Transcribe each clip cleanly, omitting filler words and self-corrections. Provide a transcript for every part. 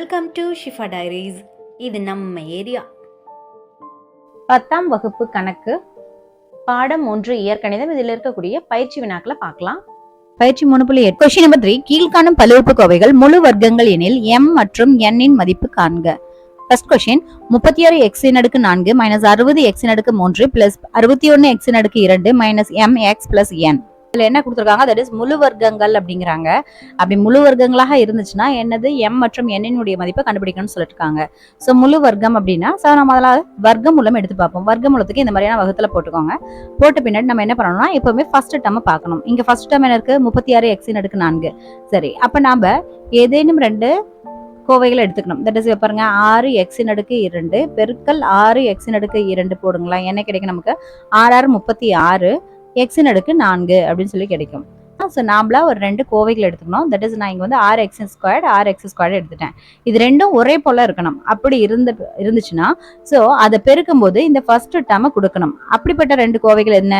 Welcome to Shifa diaries. இது நம்ம area. 10ஆம் வகுப்பு கணக்கு பாடம் 1 இயற்கணிதம். இதில் இருக்கக்கூடிய பயிற்சி வினாக்களை பார்க்கலாம். பயிற்சி 3.8. Question number 3. கீழ்காணும் பல்லுறுப்புக்கோவைகள் முழு வர்க்கங்கள் எனில் m மற்றும் n இன் மதிப்பு காண்க. First question 36x⁴ minus 60x⁻³ plus 61x⁻² minus mx plus n. இதுல என்ன கொடுத்துருக்காங்க, தட் இஸ் முழு வர்க்கங்கள் அப்படிங்கிறாங்க. அப்படி முழு வர்க்கங்களாக இருந்துச்சுன்னா என்னது m மற்றும் n இனுடைய மதிப்பை கண்டுபிடிக்கணும்னு சொல்லிருக்காங்க. ஸோ முழு வர்க்கம் அப்படின்னா நம்ம அதில் வர்க்கமூலம் எடுத்து பார்ப்போம். வர்க்கமூலத்துக்கு இந்த மாதிரியான வகுத்துல போட்டுக்கோங்க. போட்ட பின்னாடி நம்ம என்ன பண்ணணும்னா எப்பவுமே ஃபர்ஸ்ட் டேர்ம் பார்க்கணும். இங்க ஃபர்ஸ்ட் டேர்ம் என்ன இருக்கு, 36x⁴. சரி, அப்ப நாம ஏதேனும் 2 கோவைகளை எடுத்துக்கணும். தட் இஸ் பாருங்க, 6x⁻² பெருக்கல் 6x⁻² போடுங்களா, என்ன கிடைக்கும் நமக்கு 6 36 x⁻4 அப்படின்னு சொல்லி கிடைக்கும். ஸோ நாமளா ஒரு 2 கோவைகள் எடுத்துக்கணும். தட் இஸ் நான் இங்க வந்து 6x² எடுத்துட்டேன். இது ரெண்டும் ஒரே போல இருக்கணும். அப்படி இருந்துச்சுன்னா ஸோ அதை பெருக்கும் போது இந்த ஃபர்ஸ்ட் டேர்மை கொடுக்கணும். அப்படிப்பட்ட 2 கோவைகள் என்ன,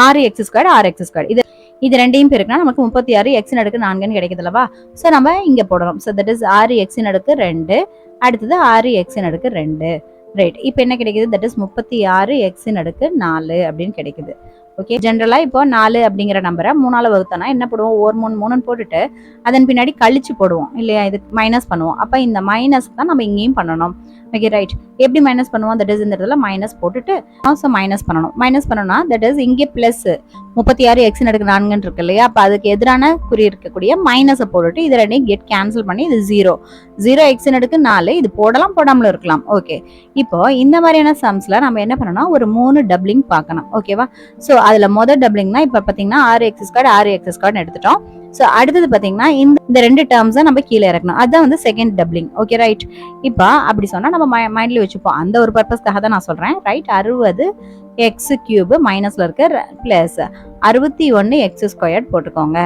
6x², 6x². இது ரெண்டையும் பெருக்கினா நமக்கு 36x⁻4 கிடைக்குது அல்லவா. ஸோ நம்ம இங்க போடணும். ஸோ தட் இஸ் 6x⁻², அடுத்தது 6x⁻². ரைட், இப்போ என்ன கிடைக்குது, தட் இஸ் 36x⁻4 அப்படின்னு கிடைக்குது. ஓகே, ஜென்ரலா இப்போ 4 அப்படிங்கிற நம்பரை 3ஆல வகுத்தோம்னா என்ன போடுவோம், 1 3 3 போட்டுட்டு அதன் பின்னாடி கழிச்சு போடுவோம் இல்லையா, இது மைனஸ் பண்ணுவோம். அப்ப இந்த மைனஸ் தான் நம்ம இங்கேயும் பண்ணணும். ஓகே ரைட், எப்படி மைனஸ் பண்ணுவோம், தட் இஸ் இந்த இடத்துல மைனஸ் போட்டுட்டு மைனஸ் பண்ணணும். மைனஸ் பண்ணணும்னா தட் இஸ் இங்கே பிளஸ் 36x⁻4 இருக்கு இல்லையா, அப்ப அதுக்கு எதிரான குறி இருக்கக்கூடிய மைனஸை போட்டுட்டு இது ரெண்டையும் கெட் கேன்சல் பண்ணி இது 0x⁻4 இது போடலாம் போடாமலும் இருக்கலாம். ஓகே, இப்போ இந்த மாதிரியான சம்ஸ்ல நம்ம என்ன பண்ணணும்னா ஒரு 3 டபுளிங் பார்க்கணும். ஓகேவா, ஸோ அதுல முதல் டபுளிங்னா இப்ப பாத்தீங்கன்னா 6x², எடுத்துட்டோம். ஸோ அடுத்தது பாத்தீங்கன்னா இந்த 2 டேர்ம்ஸை நம்ம கீழே இறக்கணும். அதுதான் வந்து செகண்ட் டபுளிங். ஓகே ரைட், இப்போ அப்படி சொன்னா நம்ம மைண்ட்ல வச்சுப்போம். அந்த ஒரு பர்பஸ்க்காக தான் நான் சொல்றேன். ரைட், 60x³ மைனஸ்ல இருக்க பிளஸ் 61x² போட்டுக்கோங்க.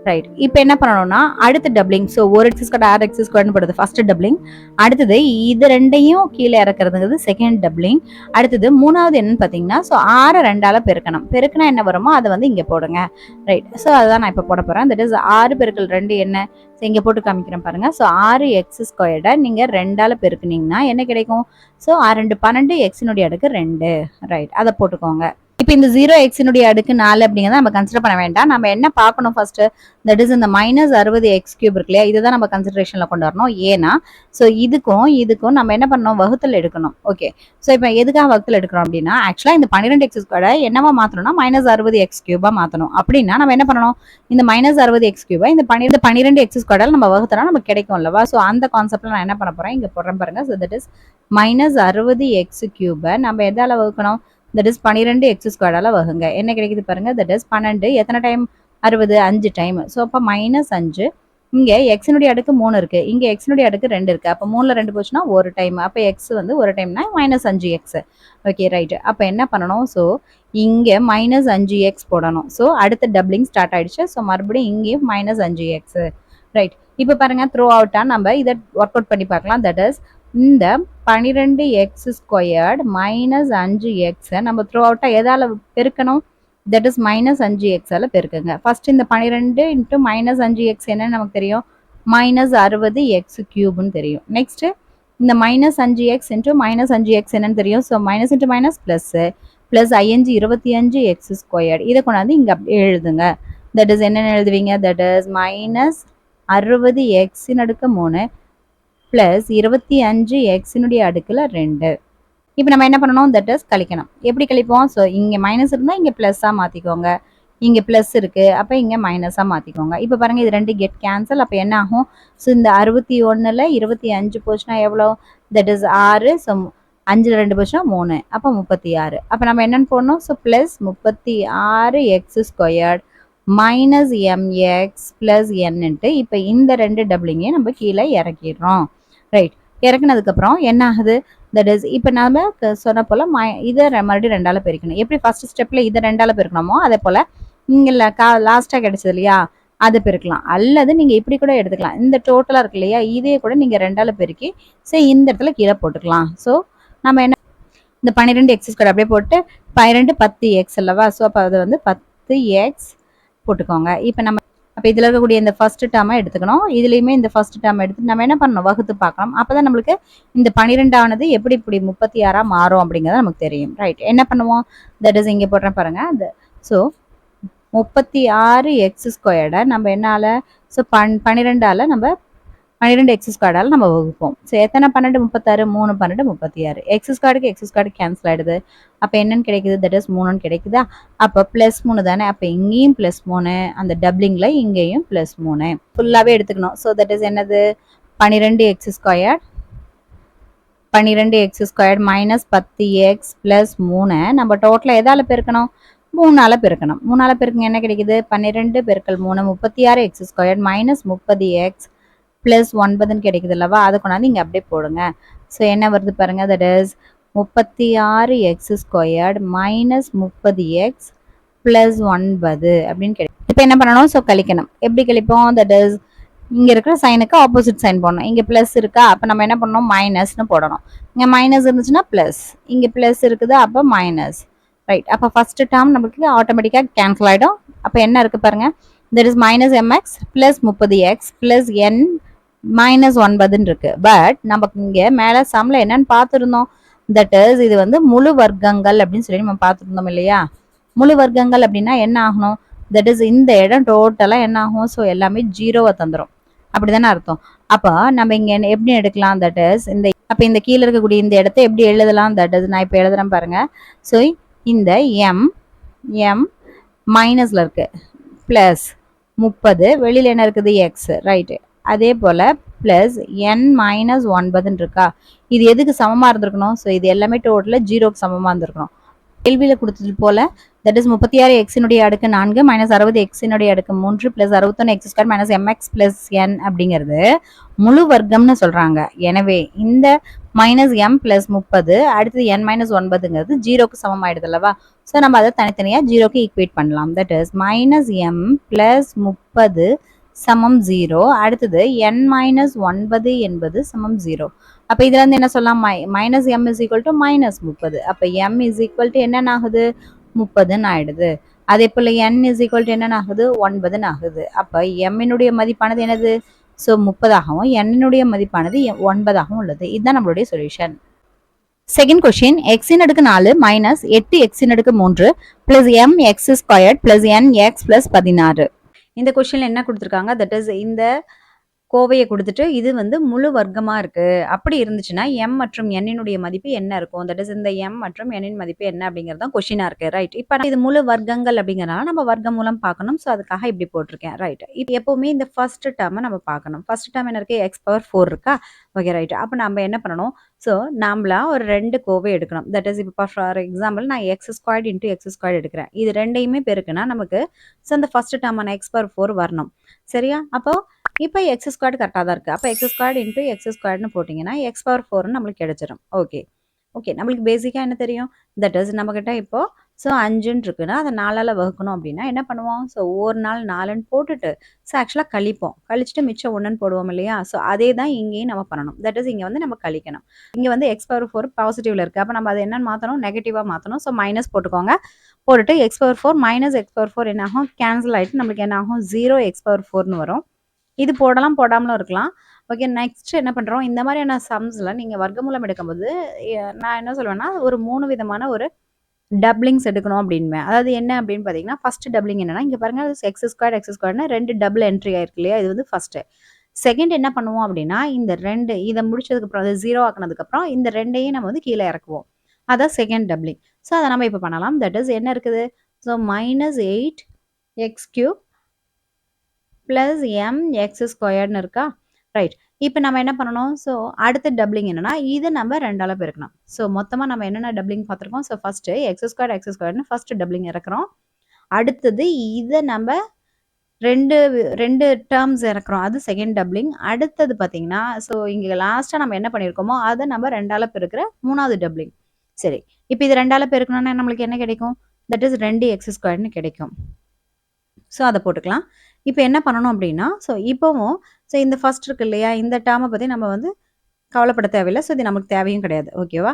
ரைட், இப்போ என்ன பண்ணணும்னா அடுத்த டபுளிங், ஸோ ஒரு x², 6x² போடுறது ஃபர்ஸ்ட் டபுளிங். அடுத்தது இது ரெண்டையும் கீழே இறக்குறதுங்கிறது செகண்ட் டபுளிங். அடுத்தது மூணாவது என்னன்னு பாத்தீங்கன்னா, ஸோ 6 2ஆல பெருக்கணும். பெருக்கினா என்ன வருமோ அதை வந்து இங்க போடுங்க. ரைட், ஸோ அதுதான் நான் இப்போ போட போறேன். தட் இஸ் 6 பெருக்கல் 2 என்ன, இங்க போட்டு காமிக்கிறேன் பாருங்க. ஸோ 6x² நீங்க 2ஆல பெருக்குனீங்கன்னா என்ன கிடைக்கும், ஸோ 2 12 x⁻². ரைட், அதை போட்டுக்கோங்க. இப்போ இந்த 0x⁻4 அப்படிங்கிறத நம்ம கன்சிடர் பண்ண வேண்டாம். நம்ம என்ன பார்க்கணும் ஃபர்ஸ்ட், தட் இஸ் இந்த மைனஸ் 60x³ இருக்கு இல்லையா, இதுதான் நம்ம கன்சிடரேஷன்ல கொண்டு வரணும். ஏன்னா ஸோ இதுக்கும் நம்ம என்ன பண்ணணும், வகுத்தல் எடுக்கணும். ஓகே, ஸோ இப்போ எதுக்காக வகுத்தல் எடுக்கிறோம் அப்படின்னா, ஆக்சுவலா இந்த 12x² என்னவா மாற்றணும்னா மைனஸ் 60x³ மாற்றணும். அப்படின்னா நம்ம என்ன பண்ணணும், இந்த மைனஸ் 60x³ இந்த 12x² நம்ம வகுத்தனா நமக்கு கிடைக்கும் அல்லவா. ஸோ அந்த கான்செப்ட்ல நான் என்ன பண்ண போறேன், இங்க போடுறேன் பாருங்க. So that is minus 60x³ நம்ம எதால வகுக்கணும், தட் இஸ் 12x² வகுங்க. என்ன கிடைக்குது பாருங்க, தட் இஸ் 12 எத்தனை டைம், 60 5 டைம். ஸோ அப்போ -5, இங்க x⁻³ 3 இருக்கு, இங்க x⁻² 2 இருக்கு. அப்போ 3ல 2 போச்சுன்னா ஒரு டைம். அப்போ x வந்து ஒரு டைம்னா -5x. ஓகே ரைட், அப்போ என்ன பண்ணணும், ஸோ இங்க -5x போடணும். ஸோ அடுத்த டபுளிங் ஸ்டார்ட் ஆயிடுச்சு. ஸோ மறுபடியும் இங்கேயும் -5x. ரைட், இப்போ பாருங்க த்ரூ அவுட்டா நம்ம இதை ஒர்க் அவுட் பண்ணி பார்க்கலாம். தட் இஸ் இந்த 12x² மைனஸ் 5x நம்ம த்ரூ அவுட்டா எதால பெருக்கணும், தட் இஸ் -5x பெருக்குங்க. ஃபர்ஸ்ட் இந்த 12 இன்ட்டு -5x என்னன்னு நமக்கு தெரியும், -60x³ தெரியும். நெக்ஸ்ட் இந்த -5x இன்ட்டு -5x என்னன்னு தெரியும். So minus into minus plus 25x². இதை கொண்டாந்து இங்க எழுதுங்க. தட் இஸ் என்னன்னு எழுதுவீங்க, that is -60x⁻³ plus 25x⁻². இப்போ நம்ம என்ன பண்ணணும், தட் இஸ் கழிக்கணும். எப்படி கழிப்போம், ஸோ இங்க மைனஸ் இருந்தா இங்க பிளஸ்ஸா மாத்திக்கோங்க, இங்க பிளஸ் இருக்கு அப்ப இங்க மைனஸா மாத்திக்கோங்க. இப்போ பாருங்க இது 2 கெட் கேன்சல். அப்ப என்ன ஆகும், ஸோ இந்த 61ல 25 போச்சுன்னா எவ்வளோ, தட் இஸ் 6. ஸோ 5ல 2 போச்சுன்னா 3, அப்போ 36. அப்ப நம்ம என்னன்னு போடணும், so plus 36x² minus mx plus n. இப்போ இந்த 2 டபுளிங்கே நம்ம கீழே இறக்கிடுறோம். ரைட், இறக்குனதுக்கு அப்புறம் என்ன ஆகுது, தட் இஸ் இப்போ நாம சொன்ன போல இதை மறுபடியும் 2ஆல பெருக்கணும். எப்படி ஃபர்ஸ்ட் ஸ்டெப்ல இதை 2ஆல பெருக்கணுமோ அதே போல இங்க லாஸ்டா கிடைச்சது இல்லையா, அதை பெருக்கலாம். அல்லது நீங்க இப்படி கூட எடுத்துக்கலாம். இந்த டோட்டலா இருக்கு இல்லையா, இதே கூட நீங்க 2ஆல பெருக்கி இந்த இடத்துல கீழே போட்டுக்கலாம். ஸோ நம்ம என்ன, இந்த 12x² அப்படியே போட்டு 12 10x அல்லவா. ஸோ அப்போ அது வந்து 10x போட்டுக்கோங்க. இப்போ நம்ம அப்போ இதில் இருக்கக்கூடிய இந்த ஃபர்ஸ்ட் டேர்மை எடுத்துக்கணும். இதுலேயுமே இந்த ஃபர்ஸ்ட் டேர்ம் எடுத்து நம்ம என்ன பண்ணணும், வகுத்து பார்க்கணும். அப்போ தான் நம்மளுக்கு இந்த 12 ஆனது எப்படி இப்படி 36 மாறும் அப்படிங்கிறது நமக்கு தெரியும். ரைட், என்ன பண்ணுவோம், தட் இஸ் இங்கே போடுறேன் பாருங்க. ஸோ 36x² நம்ம என்னால் ஸோ 12ஆல் நம்ம 12x² நம்ம வகுப்போம். ஸோ எத்தனை 12 36, 3 12 36. x² கேன்சல் ஆகிடுது. அப்போ என்னன்னு கிடைக்குது, தட் இஸ் 3ன்னு கிடைக்குதா. அப்போ +3 தானே. அப்போ இங்கேயும் +3, அந்த டபுளிங்கில் இங்கேயும் +3 ஃபுல்லாகவே எடுத்துக்கணும். ஸோ தட் இஸ் என்னது, 12x² -10x + 3 நம்ம டோட்டலாக எதால் பெருக்கணும், 3ஆல் பெருக்கணும். 3ஆல் பெருக்குங்க என்ன கிடைக்குது, 12 × 3 36x² -30x +9 கிடைக்குது அல்லவா. அதை கொண்டாந்து இங்கே அப்படியே போடுங்க. ஸோ என்ன வருது பாருங்க, தட் இஸ் 36x² -30x +9 அப்படின்னு கிடைக்கும். இப்போ என்ன பண்ணணும், ஸோ கழிக்கணும். எப்படி கழிப்போம், தட் இஸ் இங்கே இருக்கிற சைனுக்கு ஆப்போசிட் சைன் போடணும். இங்கே ப்ளஸ் இருக்கா, அப்போ நம்ம என்ன பண்ணணும், மைனஸ்னு போடணும். இங்கே மைனஸ் இருந்துச்சுன்னா ப்ளஸ், இங்கே ப்ளஸ் இருக்குது, அப்போ மைனஸ். ரைட், அப்போ ஃபர்ஸ்ட் டேர்ம் நமக்கு ஆட்டோமேட்டிக்காக கேன்சல் ஆகிடும். அப்போ என்ன இருக்குது பாருங்க, that is -mx +30x n -9 இருக்கு. பட் நமக்கு இங்கே மேலே சம்மில் என்னன்னு பார்த்துருந்தோம், தட் இஸ் இது வந்து முழு வர்க்கங்கள் அப்படின்னு சொல்லி நம்ம பார்த்துருந்தோம் இல்லையா. முழு வர்க்கங்கள் அப்படின்னா என்ன ஆகணும், தட் இஸ் இந்த இடம் டோட்டலாக என்ன ஆகும், ஸோ எல்லாமே 0 தந்துடும். அப்படி தானே அர்த்தம். அப்போ நம்ம இங்கே எப்படி எடுக்கலாம், தட் இஸ் இந்த அப்போ இந்த கீழே இருக்கக்கூடிய இந்த இடத்த எப்படி எழுதலாம், தட் இஸ் நான் இப்போ எழுதுறேன் பாருங்க. ஸோ இந்த m மைனஸில் இருக்கு, ப்ளஸ் 30 வெளியில் என்ன இருக்குது, எக்ஸ். ரைட்டு, அதே போல் ப்ளஸ் n -9 இருக்கா. இது எதுக்கு சமமாக இருந்திருக்கணும், ஸோ இது எல்லாமே டோட்டலாக 0க்கு சமமாக இருந்திருக்கணும். கேள்வியில் கொடுத்தது போல் தட் இஸ் 36x அடுக்கு 4 -60x அடுக்கு 3 +61x² -mx + n அப்படிங்கிறது முழு வர்க்கம்னு சொல்கிறாங்க. எனவே இந்த -m + 30 அடுத்தது n -9ங்கிறது 0க்கு சமமாயிடுது அல்லவா. ஸோ நம்ம அதை தனித்தனியாக 0க்கு ஈக்குவேட் பண்ணலாம். That is -m + 30 = 0. அடுத்தது n -9 என்பது = 0. அப்போ இதுல இருந்து என்ன சொல்லலாம், -m = -30. அப்போ m = என்னன்னு ஆகுது, 30ன்னு ஆயிடுது. அதே போல் n = என்னன்னு ஆகுது, 9ன்னு ஆகுது. அப்போ m-னுடைய மதிப்பானது என்னது, ஸோ 30ஆகவும் n-னுடைய மதிப்பானது 9ஆகவும் உள்ளது. இதுதான் நம்மளுடைய solution. Second question, x4 -8x3 +mx² +nx +16. இந்த கொஸ்டின்ல என்ன கொடுத்துருக்காங்க, தட் இஸ் இந்த கோவையை கொடுத்துட்டு இது வந்து முழு வர்க்கமா இருக்கு. அப்படி இருந்துச்சுன்னா m மற்றும் n-னுடைய மதிப்பு என்ன இருக்கும், தட் இஸ் இந்த m மற்றும் n-ன் மதிப்பு என்ன அப்படிங்கிறது தான் கொஸ்டினா இருக்கு. ரைட், இப்போ இது முழு வர்க்கங்கள் அப்படிங்கிறனால நம்ம வர்க்க மூலம் பார்க்கணும். ஸோ அதுக்காக இப்படி போட்டிருக்கேன். ரைட், இப்போ எப்பவுமே இந்த ஃபர்ஸ்ட் டேர்மை நம்ம பார்க்கணும். ஃபர்ஸ்ட் டேர்ம் என்ன இருக்கு, x⁴ இருக்கா. Okay, right. அப்போ நம்ம என்ன பண்ணணும், ஸோ நாமளா ஒரு 2 கோவை எடுக்கணும். தட் இஸ் இப்போ ஃபார் எக்ஸாம்பிள் நான் x² × x² எடுக்கிறேன். இது ரெண்டையுமே பெருக்குனா நமக்கு ஸோ அந்த ஃபர்ஸ்ட் டேர்மான x⁴ வரணும். சரியா. அப்போ இப்போ x² கரெக்டாக தான் இருக்குது. அப்போ x² × x² போட்டிங்கன்னா x⁴ நம்மளுக்கு கிடைச்சிடும். ஓகே ஓகே, நம்மளுக்கு பேசிக்காக என்ன தெரியும், தட் இஸ் நம்மக்கிட்ட இப்போ ஸோ 5ன்னு இருக்குன்னா அதை 4ஆல் வகுக்கணும். அப்படின்னா என்ன பண்ணுவோம், ஸோ ஒரு நாள் 4ன்னு போட்டுட்டு ஸோ ஆக்சுவலாக கழிப்போம். கழிச்சுட்டு மிச்சம் 1ன்னு போடுவோம் இல்லையா. ஸோ அதே தான் இங்கேயும் நம்ம பண்ணணும். தட் இஸ் இங்கே வந்து நம்ம கழிக்கணும். இங்கே வந்து x⁴ பாசிட்டிவ்ல இருக்குது. அப்போ நம்ம அதை என்னன்னு மாற்றணும், நெகட்டிவாக மாற்றணும். ஸோ மைனஸ் போட்டுக்கோங்க. போட்டுட்டு x⁴ -x⁴ என்ன ஆகும், கேன்சல் ஆகிட்டு நம்மளுக்கு என்ன ஆகும், 0x⁴ வரும். இது போடலாம், போடாமலும் இருக்கலாம். ஓகே, நெக்ஸ்ட் என்ன பண்ணுறோம், இந்த மாதிரியான சம்ஸில் நீங்கள் வர்க்கமூலம் எடுக்கும்போது நான் என்ன சொல்லுவேன்னா ஒரு 3 விதமான ஒரு டபுளிங்ஸ் எடுக்கணும் அப்படின்பேன். அதாவது என்ன அப்படின்னு பார்த்தீங்கன்னா, ஃபர்ஸ்ட் டபுளிங் என்னன்னா, இங்கே பாருங்க x²ன்னு 2 டபுள் என்ட்ரி ஆயிருக்கு இல்லையா. இது வந்து ஃபர்ஸ்ட். செகண்ட் என்ன பண்ணுவோம் அப்படின்னா, இந்த 2 இதை முடிச்சதுக்கப்புறம் அதை 0 ஆக்கினதுக்கப்புறம் இந்த 2ஐயும் நம்ம வந்து கீழே இறக்குவோம். அதான் செகண்ட் டபுளிங். ஸோ அதை நம்ம இப்போ பண்ணலாம். தட் இஸ் என்ன இருக்குது, ஸோ -8x³ +mx² இருக்கா. ரைட், இப்போ நம்ம என்ன பண்ணணும், ஸோ அடுத்த டபுளிங் என்னன்னா, இதை நம்ம 2ஆல் பெருக்கணும். ஸோ மொத்தமாக நம்ம என்னென்ன டபுளிங் பார்த்துருக்கோம், so first x² first doubling இறக்குறோம். அடுத்தது இதை நம்ம ரெண்டு டேர்ம்ஸ் இறக்குறோம், அது செகண்ட் டபுளிங். அடுத்தது பார்த்தீங்கன்னா, ஸோ இங்கே லாஸ்ட்டாக நம்ம என்ன பண்ணியிருக்கோமோ அதை நம்ம 2ஆல் பெருக்கிற 3வது டபுளிங். சரி, இப்போ இது 2ஆல் பெருக்கணும்னா நம்மளுக்கு என்ன கிடைக்கும், தட் இஸ் 2x² கிடைக்கும். ஸோ அதை போட்டுக்கலாம். இப்போ என்ன பண்ணணும் அப்படின்னா, ஸோ இப்போவும் ஸோ இந்த ஃபர்ஸ்ட் இருக்கு இல்லையா, இந்த டேர்மை பற்றி நம்ம வந்து கவலைப்பட தேவையில்லை. ஸோ இது நமக்கு தேவையும் கிடையாது. ஓகேவா.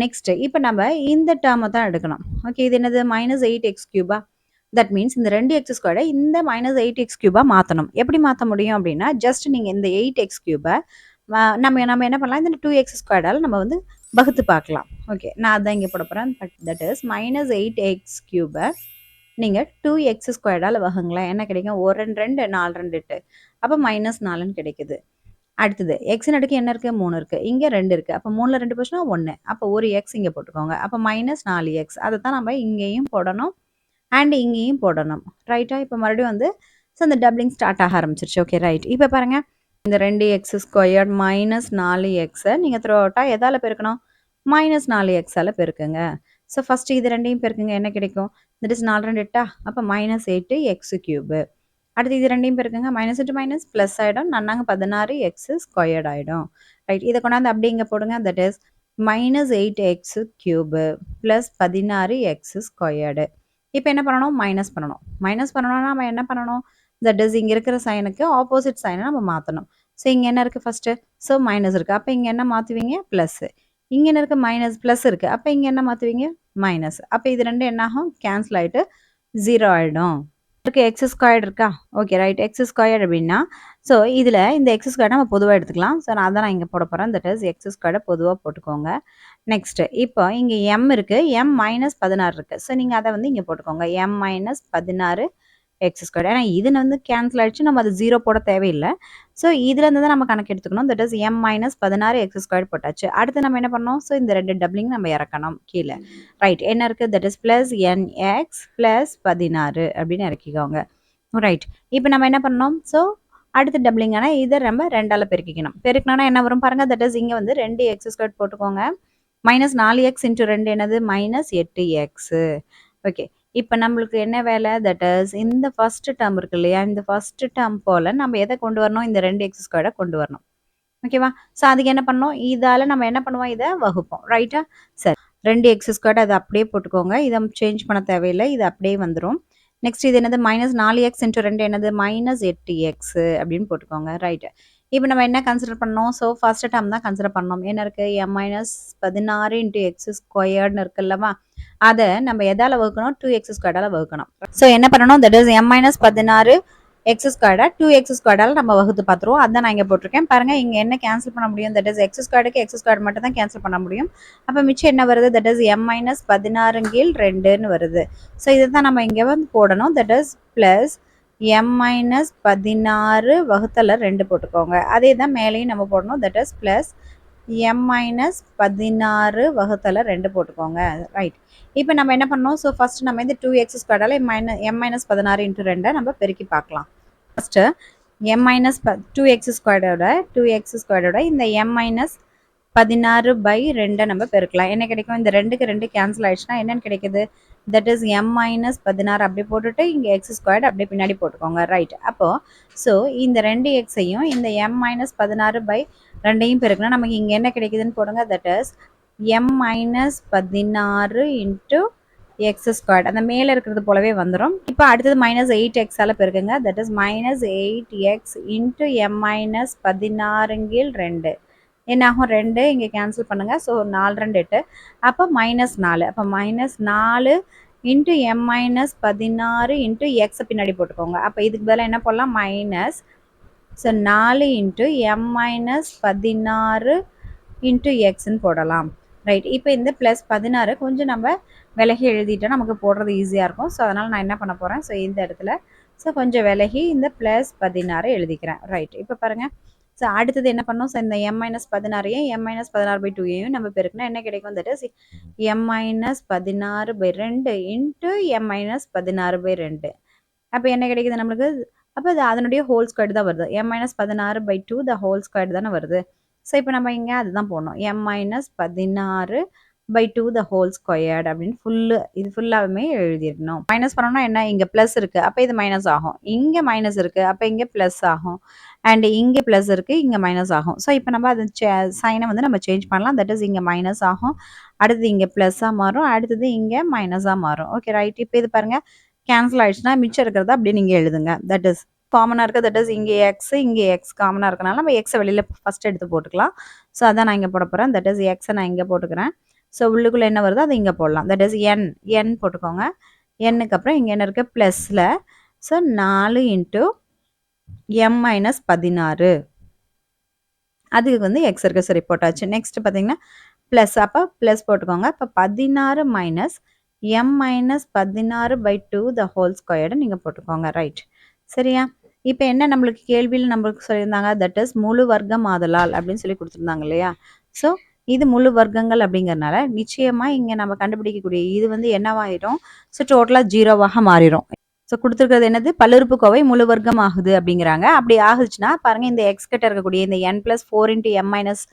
நெக்ஸ்ட் இப்போ நம்ம இந்த டேர்மை தான் எடுக்கணும். ஓகே, இது என்னது, -8x³ தட் மீன்ஸ் இந்த 2x² இந்த -8x³ மாத்தணும். எப்படி மாத்த முடியும் அப்படின்னா, ஜஸ்ட் நீங்க இந்த 8x³ நம்ம நம்ம என்ன பண்ணலாம், இந்த 2x² நம்ம வந்து வகுத்து பார்க்கலாம். ஓகே. நான் அதான் இங்க போட போறேன். தட் இஸ் -8x³ நீங்க 2x² வகுங்களேன். என்ன கிடைக்கும்? 1 2 2 4 2 8 அப்ப -4ன்னு கிடைக்குது. அடுத்தது xன் அடுக்கு என்ன இருக்கு? 3 இருக்கு. இங்க 2 இருக்கு. அப்ப 3ல 2 போச்சுன்னா 1. அப்ப ஒரு x இங்க போட்டுக்கோங்க. அப்ப -4x. அதத்தான் நம்ம இங்கேயும் போடணும். அண்ட் இங்கேயும் போடணும். ரைட்டா? இப்ப மறுபடியும் வந்து அந்த டபுளிங் ஸ்டார்ட் ஆக ஆரம்பிச்சிருச்சு. Okay right. இப்ப பாருங்க. இந்த 2x² -4x நீங்க த்ரோ அவுட்டா எதால பெருக்கணும்? -4xஆல பெருக்குங்க. ஸோ ஃபர்ஸ்ட் இது 2யும் பெருக்குங்க. என்ன கிடைக்கும்? தட் இஸ் 4 2 8 அப்ப -8x³ அடுத்து இது 2யும் பெருக்குங்க. -into மைனஸ் ப்ளஸ் ஆயிடும். நன்னாங்க 16x² ஆயிடும். ரைட். இத கொண்டாந்து அப்படியே இங்க போடுங்க. That is -8x³ plus 16x². இப்ப என்ன பண்ணணும்? மைனஸ் பண்ணணும். மைனஸ் பண்ணணும்னா நம்ம என்ன பண்ணணும்? தட் இஸ் இங்க இருக்கிற சைனுக்கு ஆப்போசிட் சைன நம்ம மாத்தணும். ஸோ இங்க என்ன இருக்கு ஃபர்ஸ்ட்? ஸோ மைனஸ் இருக்கு. அப்ப இங்க என்ன மாத்துவீங்க? பிளஸ். இங்க என்ன இருக்கு? மைனஸ் பிளஸ் இருக்கு. அப்ப இங்க என்ன மாத்துவீங்க? மைனஸ். அப்ப இது 2 என்ன ஆகும்? கேன்சல் ஆயிட்டு 0 ஆயிடும். இருக்கு x² இருக்கா? Okay right. x² அப்படின்னா ஸோ இதுல இந்த x² நம்ம பொதுவா எடுத்துக்கலாம். ஸோ அதான் நான் இங்க போட போறேன். தட் இஸ் x² பொதுவா போட்டுக்கோங்க. நெக்ஸ்ட் இப்போ இங்க m இருக்கு. m -16 இருக்கு. ஸோ நீங்க அதை வந்து இங்க போட்டுக்கோங்க. m -16 x². ஏன்னா இது வந்து கேன்சல் ஆயிடுச்சு. நம்ம அது 0 போட தேவையில்லை. ஸோ இதுல இருந்து தான் நம்ம கணக்கு எடுத்துக்கணும். தட் இஸ் m -16 x² போட்டாச்சு. அடுத்து நம்ம என்ன பண்ணோம்? ஸோ இந்த 2 டபுளிங் நம்ம இறக்கணும் கீழே. ரைட். என்ன இருக்கு? That is plus nx plus 16 அப்படின்னு இறக்கிக்கோங்க. ரைட். இப்போ நம்ம என்ன பண்ணோம்? ஸோ அடுத்த டபுளிங்கான இதை நம்ம 2ஆல பெருக்கிக்கணும். பெருக்கணும்னா என்ன வரும் பாருங்க. தட் இஸ் இங்க வந்து 2x² போட்டுக்கோங்க. -4x × 2 என்னது? -8x. ஓகே. இப்ப நம்மளுக்கு என்ன வேலை? தட் இஸ் இந்த ஃபர்ஸ்ட் டேர்ம் இருக்கு இல்லையா? இந்த ஃபர்ஸ்ட் டேர்ம் போல நம்ம எதை கொண்டு வரணும்? இந்த 2x² கொண்டு வரணும். ஓகேவா? ஸோ அதுக்கு என்ன பண்ணணும்? இதால நம்ம என்ன பண்ணுவோம்? இதை வகுப்போம். ரைட்டா? சரி. 2x² அதை அப்படியே போட்டுக்கோங்க. இதை சேஞ்ச் பண்ண தேவையில்லை. இது அப்படியே வந்துடும். நெக்ஸ்ட் இது என்னது? -4x × 2 என்னது? -8x அப்படின்னு போட்டுக்கோங்க. ரைட். இப்போ நம்ம என்ன கன்சிடர் பண்ணோம்? ஸோ ஃபர்ஸ்ட் டேர்ம் தான் கன்சிடர் பண்ணோம். என்ன இருக்கு? m-16 × x² இருக்குல்லவா? அதை நம்ம எதால வகுக்கணும்? 2x² வகுக்கணும். ஸோ என்ன பண்ணணும்? That is m-16 x² 2x² நம்ம வகுத்து பார்த்துருவோம். அதான் நான் இங்க போட்டிருக்கேன். பாருங்க இங்க என்ன கேன்சல் பண்ண முடியும்? தட் இஸ் x²க்கு x² மட்டும் தான் கேன்சல் பண்ண முடியும். அப்ப மிச்சம் என்ன வருது? தட் இஸ் m-16/2ன்னு வருது. ஸோ இதை தான் நம்ம இங்க வந்து போடணும். தட் இஸ் பிளஸ் m-16 வகுத்தல 2 போட்டுக்கோங்க. அதே தான் மேலேயும் நம்ம போடணும். தட் இஸ் பிளஸ் m-16 வகுத்தல 2 போட்டுக்கோங்க. ரைட். இப்போ நம்ம என்ன பண்ணோம்? ஸோ ஃபர்ஸ்ட் நம்ம இந்த 2x² m-16 × 2 நம்ம பெருக்கி பார்க்கலாம். ஃபர்ஸ்ட் m-2x² இந்த m-16/2 நம்ம பெருக்கலாம். என்ன கிடைக்கும்? இந்த 2க்கு 2 கேன்சல் ஆயிடுச்சுன்னா என்னன்னு கிடைக்குது? தட் இஸ் m-16 அப்படி போட்டுட்டு இங்க x² அப்படியே பின்னாடி போட்டுக்கோங்க. ரைட். அப்போ ஸோ இந்த 2xஐயும் இந்த m-16/2யும் பெருக்கணும். நமக்கு இங்க என்ன கிடைக்குதுன்னு போடுங்க. That is m-16 × x². அந்த மேல இருக்கிறது போலவே வந்துடும். இப்போ அடுத்தது -8x பெருக்குங்க. That is -8x × m-16 × 2 என்ன ஆகும்? 2 இங்க கேன்சல் பண்ணுங்க. ஸோ 4 2 8 அப்போ -4. அப்போ -4 × m-16 × x பின்னாடி போட்டுக்கோங்க. அப்போ இதுக்கு பதிலாக என்ன போடலாம்? மைனஸ். ஸோ 4 × m-16 × xன்னு போடலாம். ரைட். இப்போ இந்த ப்ளஸ் 16 கொஞ்சம் நம்ம விலகி எழுதிட்டா நமக்கு போடுறது ஈஸியாக இருக்கும். ஸோ அதனால் நான் என்ன பண்ண போகிறேன்? ஸோ இந்த இடத்துல ஸோ கொஞ்சம் விலகி இந்த ப்ளஸ் 16 எழுதிக்கிறேன். ரைட். இப்போ பாருங்கள். ஸோ அடுத்தது என்ன பண்ணோம்? ஸோ இந்த m-16ஐயும் m-16/2ஐயும் நம்ம பெருக்கினா என்ன கிடைக்கும்? That is m-16/2 × m-16/2. அப்போ என்ன கிடைக்குது நம்மளுக்கு? அப்போ அது அதனுடைய ஹோல் ஸ்கொயர் தான் வருது. m-16/2 த ஹோல் ஸ்கொயர் தானே வருது. ஸோ இப்போ நம்ம இங்கே அதுதான் போடணும். m-16/2 த ஹோல் ஸ்கொயர்ட் அப்படின்னு இது ஃபுல்லாகவுமே எழுதிடணும். மைனஸ் பண்ணோம்னா என்ன? இங்கே ப்ளஸ் இருக்குது. அப்போ இது மைனஸ் ஆகும். இங்கே மைனஸ் இருக்குது. அப்போ இங்கே ப்ளஸ் ஆகும். அண்ட் இங்கே ப்ளஸ் இருக்குது. இங்கே மைனஸ் ஆகும். ஸோ இப்போ நம்ம அது சைனை வந்து நம்ம சேஞ்ச் பண்ணலாம். தட் இஸ் இங்கே மைனஸ் ஆகும். அடுத்தது இங்கே ப்ளஸ்ஸாக மாறும். அடுத்தது இங்கே மைனஸாக மாறும். Okay right. இப்போ இது பாருங்கள் கேன்சல் ஆயிடுச்சுன்னா மிச்சம் இருக்கிறத அப்படியே நீங்கள் எழுதுங்க. தட் இஸ் காமனாக இருக்குது. தட் இஸ் இங்கே எக்ஸ் காமனாக இருக்கனால நம்ம எக்ஸை வெளியில் ஃபஸ்ட் எடுத்து போட்டுக்கலாம். ஸோ அதான் நான் இங்கே போட போகிறேன். தட் இஸ் எக்ஸை நான் இங்கே போட்டுக்கிறேன். ஸோ உள்ளுக்குள்ளே என்ன வருதோ அதை இங்கே போடலாம். தட் இஸ் என் போட்டுக்கோங்க. எண்ணுக்கு அப்புறம் இங்கே என்ன இருக்குது ப்ளஸில். ஸோ 4 இன்ட்டு m மைனஸ் 16 அதுக்கு வந்து எக்ஸ் இருக்குது. சரி போட்டாச்சு. நெக்ஸ்ட் பார்த்தீங்கன்னா ப்ளஸ், அப்போ ப்ளஸ் போட்டுக்கோங்க. இப்போ 16 minus M minus 16/2 the whole squared நீங்கள் போட்டுக்கோங்க. ரைட், சரியா? இப்போ என்ன நம்மளுக்கு கேள்வியில் நம்மளுக்கு சொல்லியிருந்தாங்க, தட் இஸ் முழு வர்க்கம் ஆதலால் அப்படின்னு சொல்லி கொடுத்துருந்தாங்க இல்லையா? ஸோ இது முழு வர்க்கங்கள் அப்படிங்கிறனால நிச்சயமாக இங்கே நம்ம கண்டுபிடிக்கக்கூடிய இது வந்து என்னவாயிடும்? ஸோ டோட்டலாக 0வாக மாறிடும். ஸோ கொடுத்துருக்கிறது என்னது? பல்லுறுப்புக்கோவை முழு வர்க்கம் ஆகுது அப்படிங்கிறாங்க. அப்படி ஆகுச்சுன்னா பாருங்க, இந்த எக்ஸ் கிட்ட இருக்கக்கூடிய இந்த n+4 × m மைனஸ்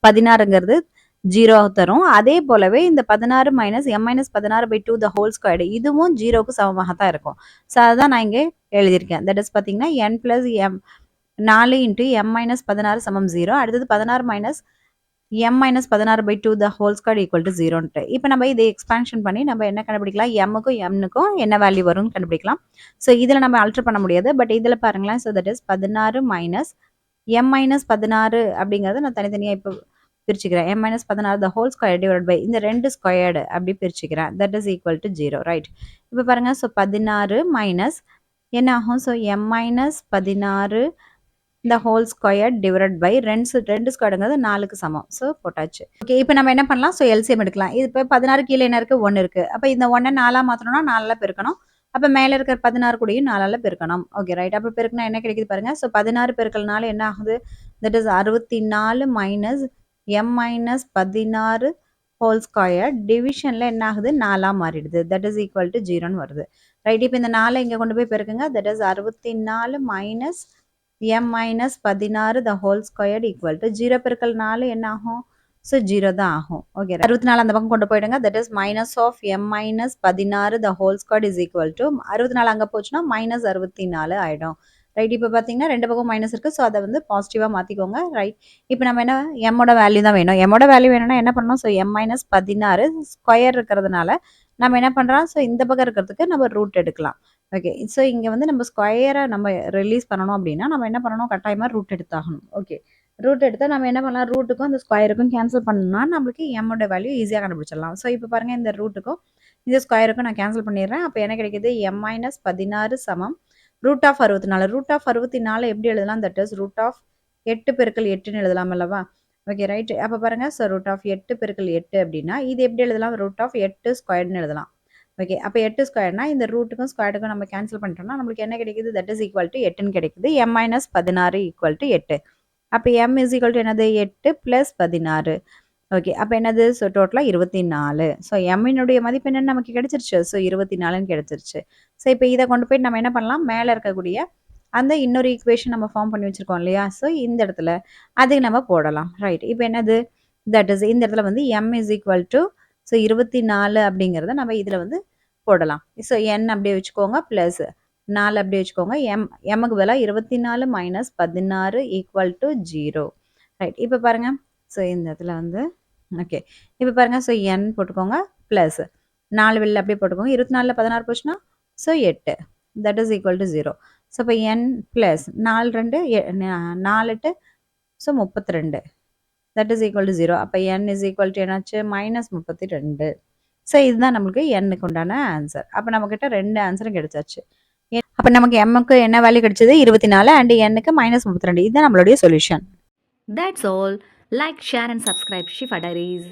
16ங்கிறது 0 தரும். அதே போலவே இந்த 16 minus m minus 16/2 the whole squared இதுவும் 0க்கு சமமாக தான் இருக்கும். ஸோ அதுதான் நான் இங்கே எழுதியிருக்கேன். தட் இஸ் பார்த்தீங்கன்னா n + m 4 × m மைனஸ் 16 சமம் 0. அடுத்தது 16 minus m minus 16/2 the whole squared equal to 0ன்ட்டு. இப்போ நம்ம இதை எக்ஸ்பான்ஷன் பண்ணி நம்ம என்ன கண்டுபிடிக்கலாம்? எம்முக்கும் எம்னுக்கும் என்ன வேல்யூ வரும்னு கண்டுபிடிக்கலாம். ஸோ இதில் நம்ம அல்டர் பண்ண முடியாது. பட் இதில் பாருங்களேன். So that is 16 minus m minus 16 அப்படிங்கிறத நான் தனித்தனியாக இப்போ பிரிச்சுக்கிறேன். m minus 16 the whole square divide by இந்த 2 ஸ்கொயர்டு அப்படி பிரிச்சுக்கிறேன். That is equal to 0. Right, இப்போ பாருங்கள். ஸோ 16 மைனஸ் என்ன ஆகும்? ஸோ m மைனஸ் 16 இந்த ஹோல் ஸ்கொயர் டிவைட் பை 2 ஸ்கொயர்டுங்கிறது 4க்கு சமம். ஸோ போட்டாச்சு. ஓகே, இப்போ நம்ம என்ன பண்ணலாம்? ஸோ எல்சிஎம் எடுக்கலாம். இது இப்போ 16 கீழே என்ன இருக்குது? 1 இருக்குது. அப்போ இந்த 1 4 மாற்றணும்னா 4 பெருக்கணும். அப்போ மேலே இருக்கிற 16 கூடயும் 4 பெருக்கணும். Okay, right. அப்போ பெருக்கினா என்ன கிடைக்குது பாருங்கள். ஸோ 16 பெருக்கல் 4 என்ன ஆகுது? That is 64 minus m minus 16 whole square டிவிஷனில் என்ன ஆகுது? 4ஆக மாறிடுது. தட் இஸ் ஈக்குவல் டு 0ன்னு வருது. ரைட், இப்போ இந்த 4 இங்கே கொண்டு போய் பெருக்குங்க. That is 64 minus m minus 16 the whole square equal to 0 பெருக்கல் 4 என்ன ஆகும்? ஸோ 0 தான் ஆகும். ஓகே, 64 அந்த பக்கம் கொண்டு போயிடுங்க. That is minus of m minus 16 the whole square is equal to 64 அங்கே போச்சுன்னா மைனஸ் 64 ஆகிடும். ரைட், இப்போ பார்த்தீங்கன்னா 2 பக்கம் மைனஸ் இருக்குது. ஸோ அதை வந்து பாசிட்டிவாக மாற்றிக்கோங்க. ரைட், இப்போ நம்ம என்ன எம்மோட வேல்யூ தான் வேணும். எம்மோட வேல்யூ வேணும்னா என்ன பண்ணணும்? ஸோ m மைனஸ் 16 ஸ்கொயர் இருக்கிறதுனால நம்ம என்ன பண்ணுறோம்? ஸோ இந்த பக்கம் இருக்கிறதுக்கு நம்ம ரூட் எடுக்கலாம். ஓகே, ஸோ இங்கே வந்து நம்ம ஸ்கொயரை நம்ம ரிலீஸ் பண்ணணும் அப்படின்னா நம்ம என்ன பண்ணணும்? கட்டாயமாக ரூட் எடுத்தாகணும். ஓகே, ரூட் எடுத்தால் நம்ம என்ன பண்ணலாம்? ரூட்டுக்கும் அந்த ஸ்கொயருக்கும் கேன்சல் பண்ணணும்னா நம்மளுக்கு எம்மோட வேல்யூ ஈஸியாக கண்டுபிடிச்சிடலாம். ஸோ இப்போ பாருங்கள், இந்த ரூட்டுக்கும் இந்த ஸ்கொயருக்கும் நான் கேன்சல் பண்ணிடுறேன். அப்போ என்ன கிடைக்குது? m மைனஸ் 16 சமம் ரூட் ஆஃப் 64. ரூட் ஆஃப் 64 எப்படி எழுதலாம்? தட் இஸ் ரூட் ஆஃப் 8 பெருக்கல் 8ன்னு எழுதலாம் அல்லவா? Okay, right. அப்போ பாருங்கள். ஸோ ரூட் ஆஃப் 8 பெருக்கல் 8 அப்படின்னா இது எப்படி எழுதலாம்? ரூட் ஆஃப் 8 ஸ்கொயர்னு எழுதலாம். ஓகே, அப்போ 8 ஸ்கொயர்னா இந்த ரூட்டுக்கும் ஸ்கொயருக்கும் நம்ம கேன்சல் பண்ணிட்டோம்னா நம்மளுக்கு என்ன கிடைக்குது? தட் இஸ் ஈக்குவல் டு 8ன்னு கிடைக்குது. m minus 16 equal to 8. அப்போ m இஸ் ஈக்குவல் டு என்னது? 8 ப்ளஸ் 16. ஓகே, அப்போ என்னது? ஸோ டோட்டலாக 24. ஸோ எம்மினுடைய மதிப்பு என்னன்னு நமக்கு கிடைச்சிருச்சு. ஸோ 24ன்னு கிடைச்சிருச்சு. ஸோ இப்போ இதை கொண்டு போய் நம்ம என்ன பண்ணலாம்? மேலே இருக்கக்கூடிய அந்த இன்னொரு ஈக்குவேஷன் நம்ம ஃபார்ம் பண்ணி வச்சுருக்கோம் இல்லையா? ஸோ இந்த இடத்துல அதுக்கு நம்ம போடலாம். ரைட், இப்போ என்னது? தட் இஸ் இந்த இடத்துல வந்து m is equal to so 24 அப்படிங்கிறத நம்ம இதில் வந்து போடலாம். ஸோ n அப்படியே வச்சுக்கோங்க, ப்ளஸ் 4 அப்படியே வச்சுக்கோங்க. எம்முக்கு பதிலாக 24 மைனஸ் 16 ஈக்குவல் டு 0. ரைட், இப்போ பாருங்கள். ஸோ இந்த இடத்துல வந்து ஓகே, இப்போ பாருங்கள். ஸோ n போட்டுக்கோங்க, ப்ளஸ் 4 வெளில அப்படியே போட்டுக்கோங்க. 24ல் 16 போச்சுன்னா so 8. That is equal to 0. So இப்போ n plus 4 2 4 8 so 32. That is equal to 0. அப்போ n இஸ் ஈக்குவல் டு என்னாச்சு? மைனஸ் 32. ஸோ இதுதான் நம்மளுக்கு எண்ணுக்கு உண்டான ஆன்சர். அப்போ நம்மக்கிட்ட 2 ஆன்சரும் கிடைச்சாச்சு. அப்போ நமக்கு எம்முக்கு என்ன வேல்யூ கிடைச்சது? 24 அண்ட் எண்ணுக்கு மைனஸ் 32. இதுதான் நம்மளுடைய solution. That's all. Like, share and subscribe Shifa Diaries.